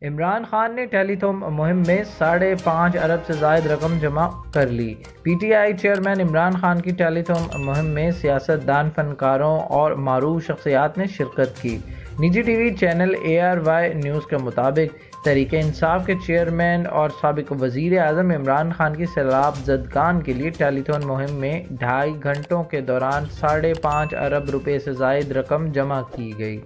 عمران خان نے ٹیلی تھون مہم میں 5.5 ارب سے زائد رقم جمع کر لی۔ P T I chairman Imran Khan کی ٹیلی تھون مہم میں سیاست دان، فنکاروں اور معروف شخصیات نے شرکت کی۔ نجی T V channel ARY news کے مطابق تحریک انصاف کے چیئرمین اور سابق وزیر اعظم عمران خان کی سیلاب زدگان کے لیے ٹیلی تھون مہم میں 2.5 گھنٹوں کے دوران 5.5 ارب روپے سے زائد رقم جمع کی گئی۔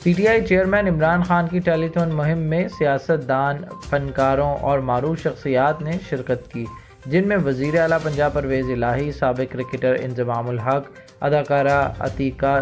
P T I chairman Imran Khan کی ٹیلی تھون مہم میں سیاست دان، فنکاروں اور معروف شخصیات نے شرکت کی، جن میں وزیر اعلیٰ پنجاب پرویز الہی، سابق کرکٹر انضمام الحق، اداکارہ عتیقہ،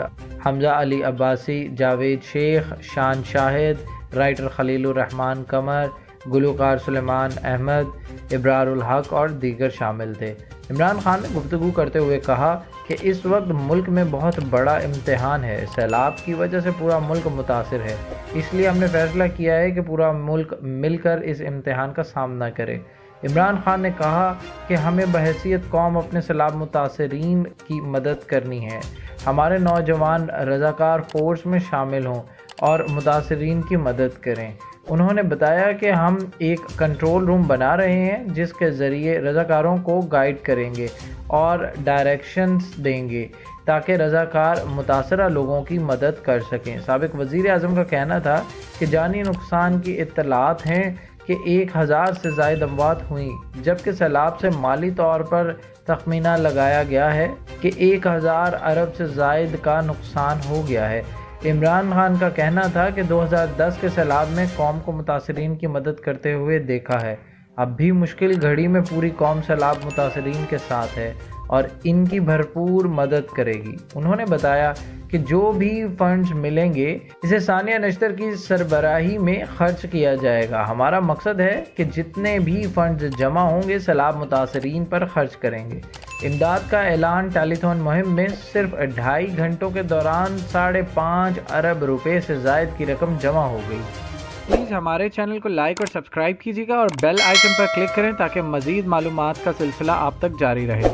حمزہ علی عباسی، جاوید شیخ، شان شاہد، رائٹر خلیل الرحمان قمر، گلوکار سلیمان احمد، ابرار الحق اور دیگر شامل تھے۔ عمران خان نے گفتگو کرتے ہوئے کہا کہ اس وقت ملک میں بہت بڑا امتحان ہے، سیلاب کی وجہ سے پورا ملک متاثر ہے، اس لیے ہم نے فیصلہ کیا ہے کہ پورا ملک مل کر اس امتحان کا سامنا کرے۔ عمران خان نے کہا کہ ہمیں بحیثیت قوم اپنے سیلاب متاثرین کی مدد کرنی ہے، ہمارے نوجوان رضاکار فورس میں شامل ہوں اور متاثرین کی مدد کریں۔ انہوں نے بتایا کہ ہم ایک کنٹرول روم بنا رہے ہیں جس کے ذریعے رضاکاروں کو گائیڈ کریں گے اور ڈائریکشنز دیں گے تاکہ رضاکار متاثرہ لوگوں کی مدد کر سکیں۔ سابق وزیر اعظم کا کہنا تھا کہ جانی نقصان کی اطلاعات ہیں کہ 1000 سے زائد اموات ہوئیں، جبکہ سیلاب سے مالی طور پر تخمینہ لگایا گیا ہے کہ 1000 ارب سے زائد کا نقصان ہو گیا ہے۔ عمران خان کا کہنا تھا کہ 2010 کے سیلاب میں قوم کو متاثرین کی مدد کرتے ہوئے دیکھا ہے، اب بھی مشکل گھڑی میں پوری قوم سیلاب متاثرین کے ساتھ ہے اور ان کی بھرپور مدد کرے گی۔ انہوں نے بتایا کہ جو بھی فنڈز ملیں گے اسے ثانیہ نشتر کی سربراہی میں خرچ کیا جائے گا۔ ہمارا مقصد ہے کہ جتنے بھی فنڈز جمع ہوں گے سیلاب متاثرین پر خرچ کریں گے۔ امداد کا اعلان ٹیلی تھون مہم میں صرف 2.5 گھنٹوں کے دوران 5.5 ارب روپے سے زائد کی رقم جمع ہو گئی۔ پلیز ہمارے چینل کو لائک اور سبسکرائب کیجیے گا اور بیل آئیکن پر کلک کریں تاکہ مزید معلومات کا سلسلہ آپ تک جاری رہے۔